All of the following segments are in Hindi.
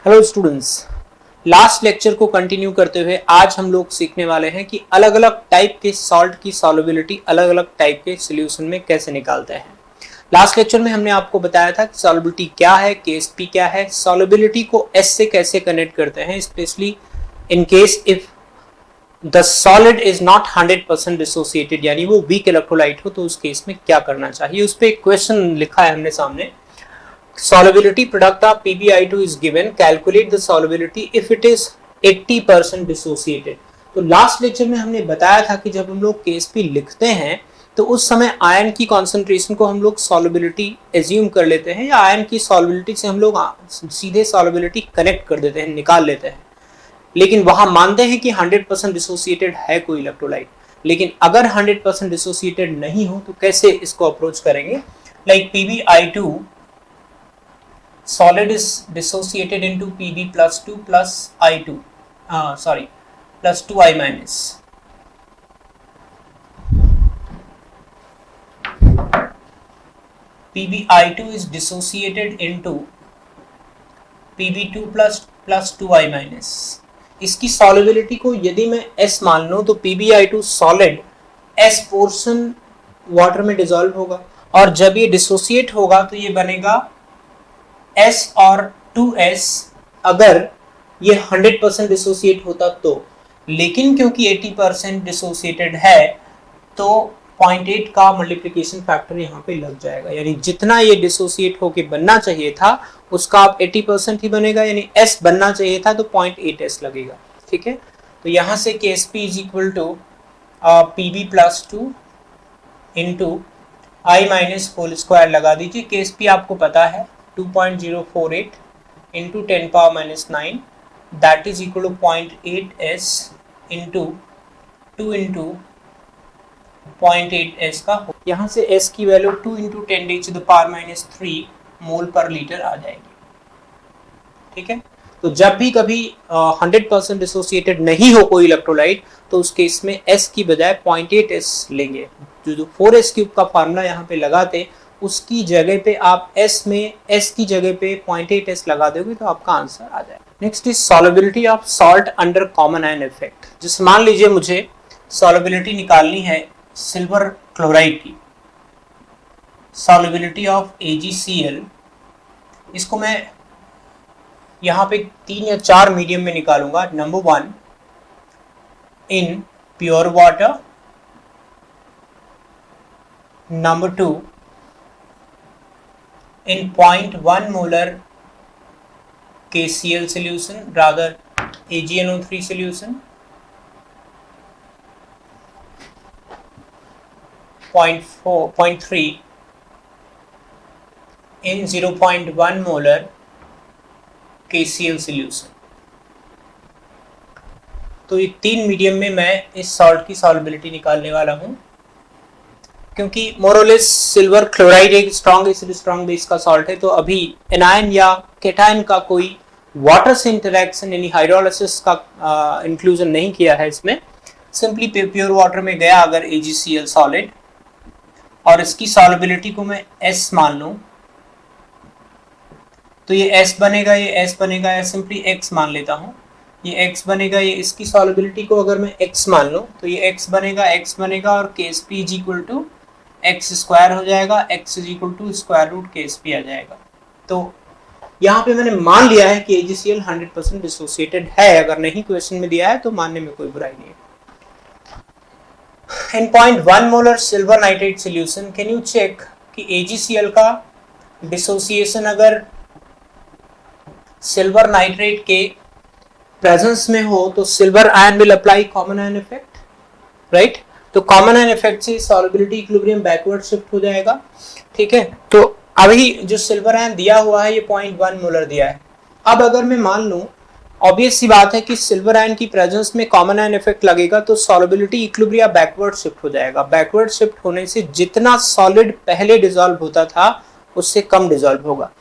हेलो स्टूडेंट्स, लास्ट लेक्चर को कंटिन्यू करते हुए आज हम लोग सीखने वाले हैं कि अलग अलग टाइप के सॉल्ट की सॉल्युबिलिटी अलग अलग टाइप के सॉल्यूशन में कैसे निकालते हैं। लास्ट लेक्चर में हमने आपको बताया था कि सॉल्युबिलिटी क्या है, केएसपी क्या है, सॉल्युबिलिटी को एस से कैसे कनेक्ट करते हैं, specially in case if the solid is not 100% dissociated, यानी वो वीक इलेक्ट्रोलाइट हो तो उस केस में क्या करना चाहिए। उस पर एक क्वेश्चन लिखा है हमने सामने। Solubility product of PbI2 is given. Calculate the solubility if it is 80% dissociated. तो लास्ट लेक्चर में हमने बताया था कि जब हम लोग KSP लिखते हैं तो उस समय आयन की कॉन्सेंट्रेशन को हम लोग सॉल्युबिलिटी एज्यूम कर लेते हैं, या आयन की सॉल्युबिलिटी से हम लोग सीधे सॉल्युबिलिटी कनेक्ट कर देते हैं, निकाल लेते हैं। लेकिन वहां मानते हैं कि 100% डिसोसिएटेड है कोई इलेक्ट्रोलाइट, लेकिन अगर 100% डिसोसिएटेड नहीं हो तो कैसे इसको अप्रोच करेंगे। Like PbI2 solid is dissociated into Pb plus 2 plus I2, plus 2I minus. PbI2 is dissociated into Pb2 plus 2I minus. इसकी सॉल्युबिलिटी को यदि मैं S मान लूं तो PbI2 solid S portion water में डिसॉल्व होगा, और जब ये डिसोसिएट होगा तो ये बनेगा S और 2S अगर ये 100% डिसोसिएट होता तो, लेकिन क्योंकि 80% डिसोसिएटेड है तो 0.8 का मल्टीप्लिकेशन फैक्टर यहाँ पे लग जाएगा, यानी जितना ये डिसोसिएट होके बनना चाहिए था उसका आप 80% ही बनेगा, यानी S बनना चाहिए था तो 0.8S लगेगा। ठीक है, तो यहाँ से KSP is equal to PB plus 2 into I minus whole square लगा दीजिए। KSP आपको पता है 2.048 into 10 power minus 9, that is equal to 0.8s into 2 into 0.8s का हो। यहाँ से s की value 2 into 10 raised to the power minus 3 मोल पर लीटर आ जाएगी। ठीक है, तो जब भी कभी 100% डिसोसिएटेड नहीं हो कोई इलेक्ट्रोलाइट तो उस केस में s की बजाय 0.8s लेंगे। जो 4s क्यूब का फार्मूला यहाँ पे लगाते उसकी जगह पे आप S में S की जगह पे 0.8S लगा दोगे तो आपका आंसर आ जाएगा। Next is solubility of salt under common ion effect. जैसे मान लीजिए मुझे सॉल्युबिलिटी निकालनी है सिल्वर क्लोराइड की, सॉल्युबिलिटी ऑफ AgCl। इसको मैं यहाँ पे 3 या 4 मीडियम में निकालूंगा। Number 1 in pure water, number 2 in 0.1 molar KCl solution, rather AgNO3 solution, 0.3 in 0.1 molar KCl solution। तो ये 3 मीडियम में मैं इस सॉल्ट की सॉल्युबिलिटी निकालने वाला हूं, क्योंकि मोरलेस सिल्वर क्लोराइड एक स्ट्रॉन्ग एसिड स्ट्रॉन्ग बेस का सॉल्ट है, तो अभी एनायन या केटायन का कोई वाटर से इंटरेक्शन यानी हाइड्रोलाइसिस का इंक्लूजन नहीं किया है इसमें। सिंपली प्योर वाटर में गया अगर AgCl सॉलिड और इसकी सॉल्युबिलिटी को मैं S मान लूं तो ये S बनेगा, ये S बनेगा, या सिंपली X मान लेता हूं, ये X बनेगा। ये इसकी सॉल्युबिलिटी को अगर मैं X मान लूं तो ये X बनेगा और KSP is equal to x square हो जाएगा, x is equal to square root KSP आ जाएगा। तो यहाँ पे मैंने मान लिया है कि AgCl 100% डिसोसिएटेड है। अगर नहीं क्वेश्चन में दिया है तो मानने में कोई बुराई नहीं है। In 0.1 molar silver nitrate solution can you check कि AgCl का डिसोसिएशन अगर सिल्वर नाइट्रेट के प्रेजेंस में हो तो silver ion will apply common ion effect, right. तो कॉमन आयन इफेक्ट से सॉल्युबिलिटी इक्विलिब्रियम बैकवर्ड शिफ्ट हो जाएगा। ठीक है, तो अभी जो सिल्वर आयन दिया हुआ है ये 0.1 मोलर दिया है। अब अगर मैं मान लूं, ऑब्वियस सी बात है कि सिल्वर आयन की प्रेजेंस में कॉमन आयन इफेक्ट लगेगा तो सॉल्युबिलिटी इक्विलिब्रियम बैकवर्ड शिफ्ट हो जाएगा। बैकवर्ड शिफ्ट होने से जितना सॉलिड पहले डिसॉल्व होता था उससे कम डिसॉल्व होगा।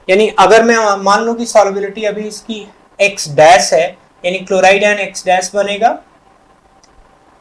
यानी अगर मैं मान लूं कि सॉल्युबिलिटी अभी इसकी X डैश है, यानी क्लोराइड आयन X डैश बनेगा,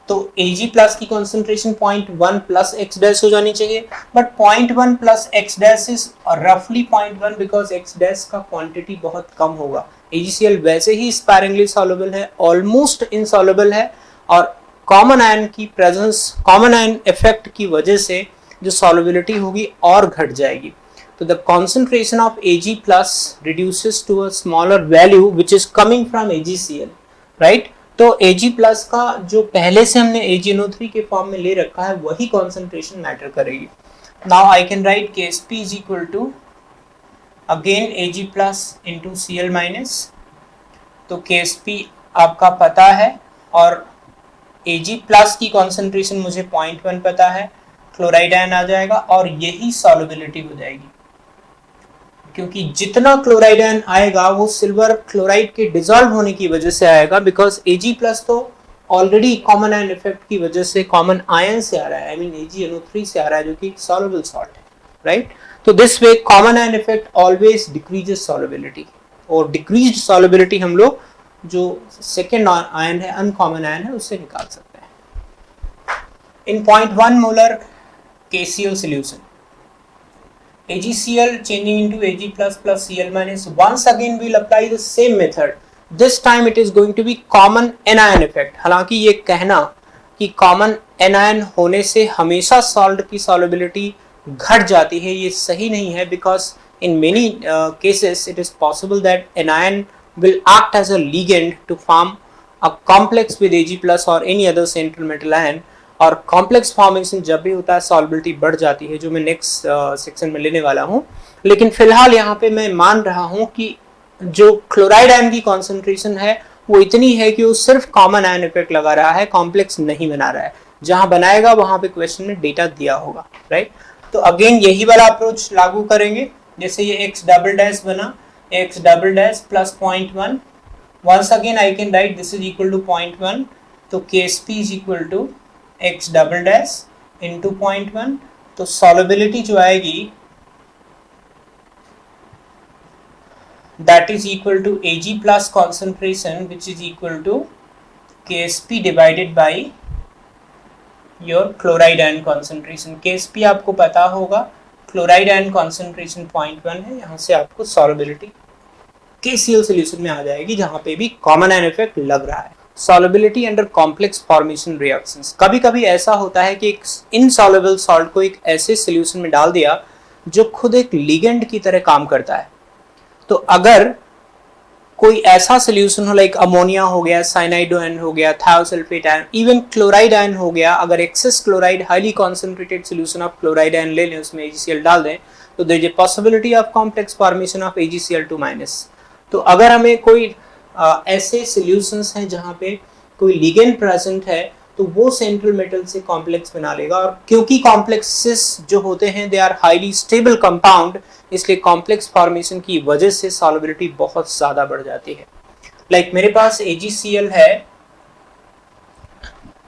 तो Ag प्लस की कॉन्सेंट्रेशन 0.1 प्लस X डैश हो जानी चाहिए, but 0.1 plus X dash is रफली 0.1 बिकॉज X डैश का क्वांटिटी बहुत कम होगा। AgCl वैसे ही स्पैरिंगली सॉल्युबल है, ऑलमोस्ट इनसॉल्युबल है, और कॉमन आयन की प्रेजेंस, कॉमन आयन इफेक्ट की वजह से जो सॉल्युबिलिटी होगी और घट जाएगी. तो the concentration of Ag plus reduces to a smaller value which is coming from AgCl, right. तो Ag प्लस का जो पहले से हमने AgNO3 के फॉर्म में ले रखा है वही कॉन्सेंट्रेशन मैटर करेगी. Now I can write Ksp is equal to again Ag plus into Cl minus. तो Ksp आपका पता है और Ag प्लस की कॉन्सेंट्रेशन मुझे 0.1 पता है, क्लोराइड आयन आ जाएगा और यही सॉल्युबिलिटी हो जाएगी, क्योंकि जितना क्लोराइड आयन आएगा वो सिल्वर क्लोराइड के डिसॉल्व होने की वजह से आएगा, बिकॉज Ag प्लस तो ऑलरेडी कॉमन आयन इफेक्ट की वजह से कॉमन आयन से आ रहा है, आई मीन AgNO3 से आ रहा है जो कि सॉल्युबल सॉल्ट है, राइट. तो this way common ion effect always decreases solubility, और डिक्रीज्ड सॉल्युबिलिटी हम लोग जो सेकेंड आयन है, अनकॉमन आयन है, उससे निकाल सकते हैं. इन 0.1 molar KCl solution, AgCl changing into Ag plus plus Cl minus. Once again we'll apply the same method. This time it is going to be common anion effect. हालांकि ये कहना कि common anion होने से हमेशा salt की solubility घट जाती है, ये सही नहीं है, because in many cases it is possible that anion will act as a ligand to form a complex with Ag plus or any other central metal ion, और कॉम्प्लेक्स फॉर्मेशन जब भी होता है सॉल्युबिलिटी बढ़ जाती है, जो मैं नेक्स्ट सेक्शन में लेने वाला हूं. लेकिन फिलहाल यहाँ पे मैं मान रहा हूं कि जो क्लोराइड आयन की कॉन्सेंट्रेशन है वो इतनी है कि वो सिर्फ कॉमन आयन इफेक्ट लगा रहा है, कॉम्प्लेक्स नहीं बना रहा है. जहां बनाएगा वहां पे क्वेश्चन में डेटा दिया होगा, राइट. तो अगेन यही वाला अप्रोच लागू करेंगे. जैसे ये x डबल डैश बना, x double dash plus 0.1, once again I can write this is equal to 0.1. तो Ksp is equal to x double dash into 0.1. तो सॉल्युबिलिटी जो आएगी that is equal to Ag plus concentration which is equal to Ksp divided by your chloride ion concentration. Ksp आपको पता होगा, क्लोराइड आयन कॉन्सेंट्रेशन 0.1 है, यहाँ से आपको सॉल्युबिलिटी KCl सोल्यूशन में आ जाएगी जहां पे भी कॉमन आयन इफेक्ट लग रहा है. Solubility under complex formation reactions. कभी कभी ऐसा होता है कि एक इनसॉल्युबल सॉल्ट को एक ऐसे सॉल्यूशन में डाल दिया जो खुद एक लिगेंड की तरह काम करता है. तो अगर कोई ऐसा सॉल्यूशन हो, लाइक अमोनिया हो गया, साइनाइड आयन हो गया, thiosulphate ion, even chloride ion हो गया, अगर excess chloride, highly concentrated solution of chloride ion ले लें, उसमें AgCl डाल दें, तो there is a possibility of complex formation of AgCl2-. तो अगर हमें कोई ऐसे सॉल्यूशंस हैं जहां पे कोई लिगेंड प्रेजेंट है, तो वो सेंट्रल मेटल से कॉम्प्लेक्स बना लेगा, और क्योंकि कॉम्प्लेक्सेस जो होते हैं they are highly stable compound, इसलिए कॉम्प्लेक्स फॉर्मेशन की वजह से सॉल्युबिलिटी बहुत ज्यादा बढ़ जाती है. लाइक मेरे पास AgCl है,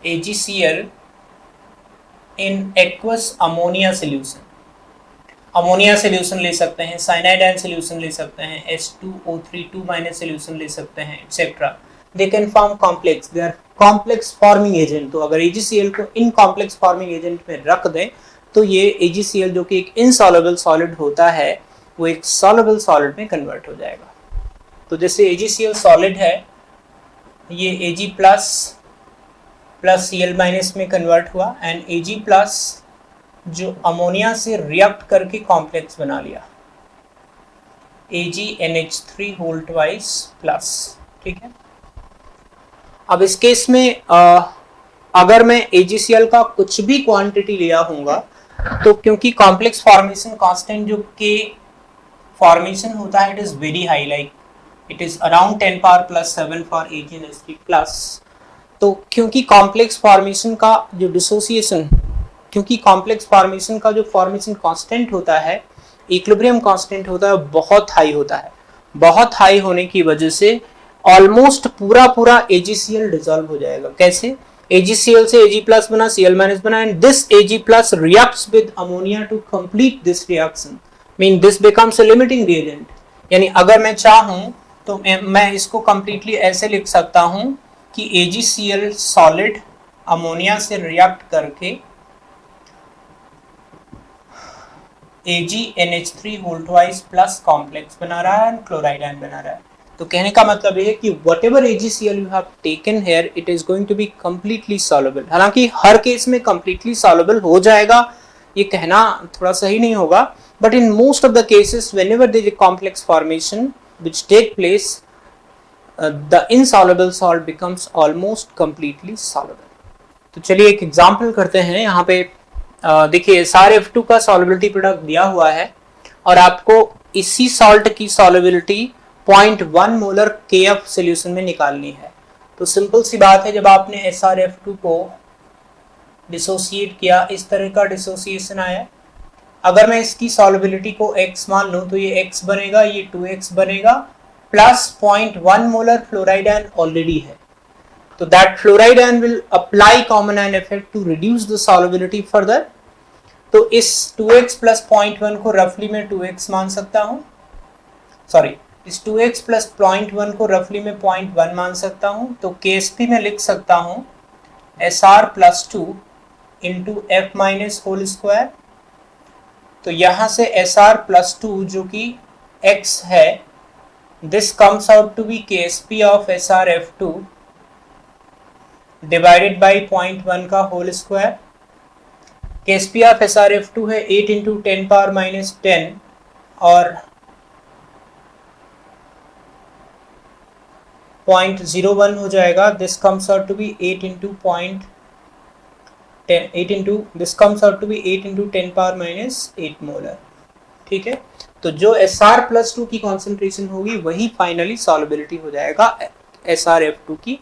AgCl in aqueous ammonia solution, ammonia solution ले सकते हैं, साइनाइड आयन सोल्यूशन ले सकते हैं, H2O3 सोल्यूशन ले सकते हैं, etcetera. They can form complex, they are complex forming agent. तो अगर AgCl को इन कॉम्प्लेक्स फॉर्मिंग एजेंट में रख दें तो ये AgCl जो कि एक इनसॉल्युबल सॉलिड होता है वो एक सॉल्युबल सॉलिड में कन्वर्ट हो जाएगा. तो जैसे AgCl सॉलिड है, ये Ag plus plus Cl minus में कन्वर्ट हुआ, एंड Ag प्लस जो अमोनिया से रिएक्ट करके कॉम्प्लेक्स बना लिया, AgNH3 होल ट्वाइस प्लस. ठीक है. अब इस केस में अगर मैं AgCl का कुछ भी क्वांटिटी लिया होगा, तो क्योंकि कॉम्प्लेक्स फॉर्मेशन कांस्टेंट जो के फॉर्मेशन होता है it is very high, like it is around 10 power plus 7 for AgNH3 plus. तो क्योंकि कॉम्प्लेक्स फॉर्मेशन का जो डिसोसिएशन, क्योंकि कॉम्प्लेक्स फॉर्मेशन का जो फॉर्मेशन कांस्टेंट होता है, इक्विलिब्रियम कांस्टेंट होता है, बहुत हाई होता है. बहुत हाई होने की वजह से ऑलमोस्ट पूरा पूरा AgCl डिसॉल्व हो जाएगा. कैसे? AgCl से Ag प्लस बना, Cl माइनस बना, and this Ag plus reacts with ammonia to complete this reaction, mean this becomes a limiting reagent. यानी अगर मैं चाहूं तो मैं इसको कंप्लीटली ऐसे लिख सकता हूं कि AgCl सॉलिड अमोनिया से रिएक्ट करके AgNH3 whole twice plus complex बना रहा है एंड क्लोराइड आयन बना रहा है. तो कहने का मतलब ये है कि whatever AgCl you have taken here, it is going to be completely soluble. हालांकि हर केस में completely soluble हो जाएगा ये कहना थोड़ा सही नहीं होगा, but in most of the cases whenever there is a complex formation which take place, the insoluble salt becomes almost completely soluble. तो चलिए एक एग्जाम्पल करते हैं। यहाँ पे देखिए SrF2 का सॉल्युबिलिटी प्रोडक्ट दिया हुआ है और आपको इसी सॉल्ट की सॉल्युबिलिटी 0.1 मोलर KF सॉल्यूशन में निकालनी है। तो सिंपल सी बात है, जब आपने SrF2 को डिसोसिएट किया, इस तरह का डिसोसिएशन आया। अगर मैं इसकी सॉल्युबिलिटी को x मान लूं तो ये x बनेगा, ये 2x बनेगा, plus 0.1 molar fluoride ion already है। तो that fluoride ion will apply common ion effect to reduce the solubility further. तो इस 2x प्लस 0.1 को रफली में 2x मान सकता हूं, सॉरी इस 2x प्लस 0.1 को रफली में 0.1 मान सकता हूं। तो KSP में लिख सकता हूं SR plus 2 into F minus whole square. तो यहां से SR प्लस 2 जो कि x है, this comes out to be KSP of SrF2 divided by 0.1 का whole square. KSP of SrF2 है 8 इंटू 10 पावर माइनस 10 और 0.01 हो जाएगा। This comes out to be 8 into 10 power minus 8 molar. ठीक है, तो जो SR प्लस 2 की कॉन्सेंट्रेशन होगी वही फाइनली सॉल्युबिलिटी हो जाएगा SrF2 की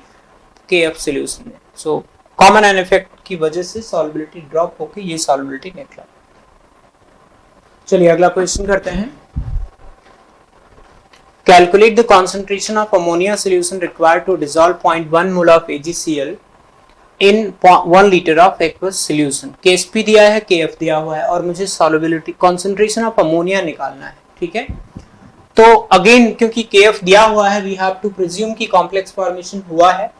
KF सॉल्यूशन में। सो कॉमन आयन इफेक्ट की वजह से सॉल्युबिलिटी ड्रॉप होकर ये सॉल्युबिलिटी निकला। चलिए अगला क्वेश्चन करते हैं। Calculate the concentration of ammonia solution required to dissolve 0.1 mole of AgCl in 1 litre of aqueous solution. KSP दिया है, KF दिया हुआ है और मुझे सॉल्युबिलिटी कॉन्सेंट्रेशन ऑफ अमोनिया निकालना है। ठीक है, तो अगेन क्योंकि KF दिया हुआ है, वी हैव टू प्रिज्यूम की कॉम्प्लेक्स फॉर्मेशन हुआ है।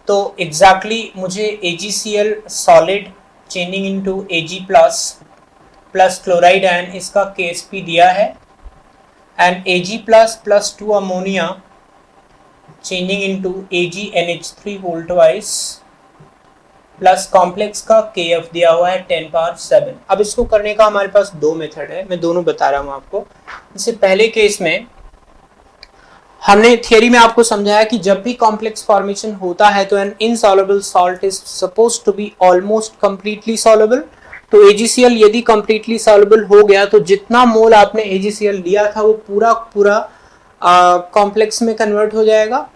तो एग्जैक्टली मुझे AgCl solid changing into Ag plus chloride ion, इसका KSP दिया है, and Ag plus 2 ammonia changing into AgNH3 whole twice plus complex का KF दिया हुआ है 10 पावर 7। अब इसको करने का हमारे पास दो मेथड है, मैं दोनों बता रहा हूं आपको। इससे पहले केस में हमने थियरी में आपको समझाया कि जब भी कॉम्प्लेक्स फॉर्मेशन होता है तो an insoluble salt is supposed to be almost completely soluble. तो AgCl यदि कंप्लीटली सॉल्युबल हो गया तो जितना मोल आपने AgCl लिया था वो पूरा कॉम्प्लेक्स में कन्वर्ट हो जाएगा।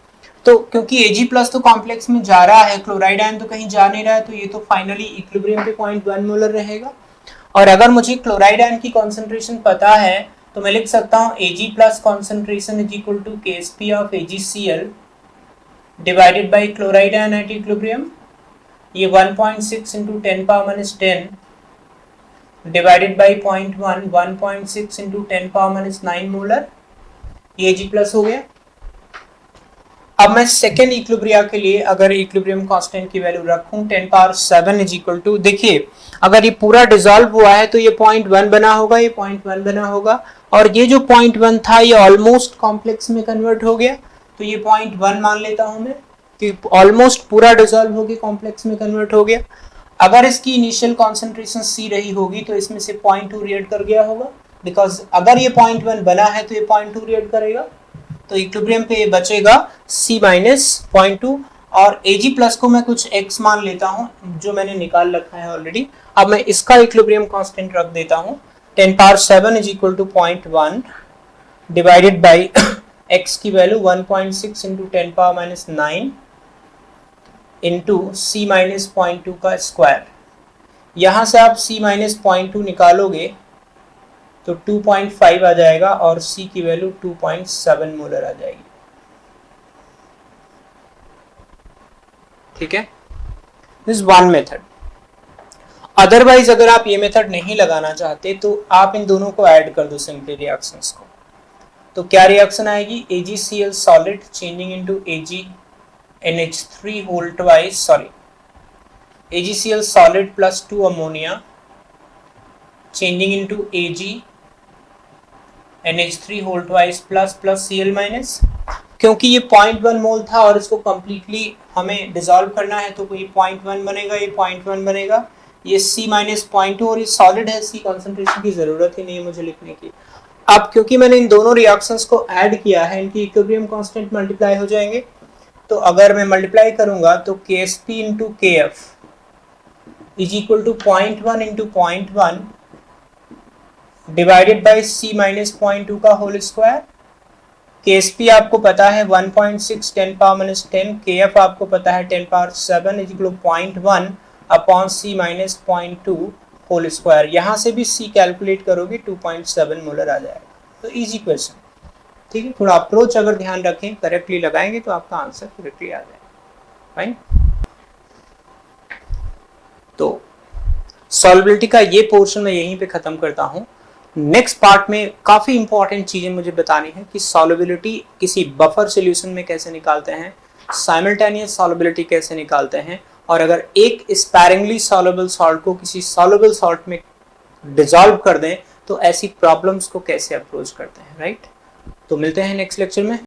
तो क्योंकि Ag प्लस तो कॉम्प्लेक्स में जा रहा है, क्लोराइड आयन तो कहीं जा नहीं रहा है, तो ये तो फाइनली इक्विलिब्रियम पे 0.1 मोलर रहेगा। और अगर मुझे क्लोराइड आयन की कॉन्सेंट्रेशन पता है तो मैं लिख सकता हूँ Ag plus concentration is equal to KSP of AgCl divided by chloride ion at equilibrium. ये 1.6 into 10 power minus 10 divided by 0.1, 1.6 into 10 power minus 9 molar, ये Ag प्लस हो गया। अब मैं सेकेंड इक्विलिब्रिया के लिए अगर इक्विलिब्रियम कांस्टेंट की वैल्यू रखूं 10 पावर 7 इज इक्वल टू, देखिए अगर ये पूरा डिसॉल्व हुआ है तो ये 0.1 बना होगा, ये 0.1 बना होगा, और ये जो 0.1 था ये ऑलमोस्ट कॉम्प्लेक्स में कन्वर्ट हो गया, तो ये 0.1 मान लेता हूं मैं कि ऑलमोस्ट पूरा डिसॉल्व होके कॉम्प्लेक्स में कन्वर्ट हो गया। अगर इसकी इनिशियल कॉन्सेंट्रेशन C रही होगी तो इसमें से 0.2 रिएक्ट कर गया होगा, बिकॉज अगर ये 0.1 बना है तो ये 0.2 रिएक्ट करेगा, तो इक्विलिब्रियम पे ये बचेगा C माइनस 0.2, और Ag प्लस को मैं कुछ x मान लेता हूं जो मैंने निकाल रखा है ऑलरेडी। अब मैं इसका इक्विलिब्रियम कांस्टेंट रख देता हूं 10 power 7 is equal to 0.1 divided by x की value 1.6 into 10 power minus 9 into C minus 0.2 का स्क्वायर। यहां से आप C माइनस 0.2 निकालोगे तो 2.5 आ जाएगा और C की वैल्यू 2.7 मोलर आ जाएगी। ठीक है, दिस वन मेथड। अदरवाइज अगर आप ये मेथड नहीं लगाना चाहते तो आप इन दोनों को ऐड कर दो सिंपली रिएक्शंस को। तो क्या रिएक्शन आएगी, AgCl solid changing into AgNH3 whole twice, sorry AgCl solid plus 2 ammonia changing into AgNH3 whole twice plus Cl minus, क्योंकि ये 0.1 मोल था और इसको कंप्लीटली हमें डिसॉल्व करना है, तो ये 0.1 बनेगा, ये 0.1 बनेगा, ये C माइनस 0.2 और ये सॉलिड है, C कॉन्सेंट्रेशन की जरूरत ही नहीं है मुझे लिखने की। अब क्योंकि मैंने इन दोनों रिएक्शंस को ऐड किया है, इनकी इक्विलिब्रियम कांस्टेंट मल्टीप्लाई हो जाएंगे। तो अगर मैं मल्टीप्लाई करूंगा तो KSP into KF is equal to 0.1 into 0.1 divided by C minus 0.2 का होल स्क्वायर। KSP आपको पता है 1.6 10 पावर माइनस 10, KF आपको पता है 10 power 7 is equal to 0.1 upon C minus 0.2 whole square. यहाँ से भी C कैलकुलेट करोगे 2.7 मोलर आ जाएगा। तो इजी क्वेश्चन, ठीक है। थोड़ा अप्रोच अगर ध्यान रखें, करेक्टली लगाएंगे तो आपका आंसर करेक्टली आ जाएगा। फाइन। तो सॉल्युबिलिटी का ये पोर्शन मैं यहीं पे खत्म करता हूँ। नेक्स्ट पार्ट में काफी इंपॉर्टेंट चीजें मुझे बतानी है कि सॉल्युबिलिटी किसी बफर सॉल्यूशन में कैसे निकालते हैं, साइमल्टेनियस सॉल्युबिलिटी कैसे निकालते हैं, और अगर एक स्पैरिंगली सॉल्युबल सॉल्ट को किसी सॉल्युबल सॉल्ट में डिसॉल्व कर दें तो ऐसी प्रॉब्लम्स को कैसे अप्रोच करते हैं, राइट। तो मिलते हैं नेक्स्ट लेक्चर में।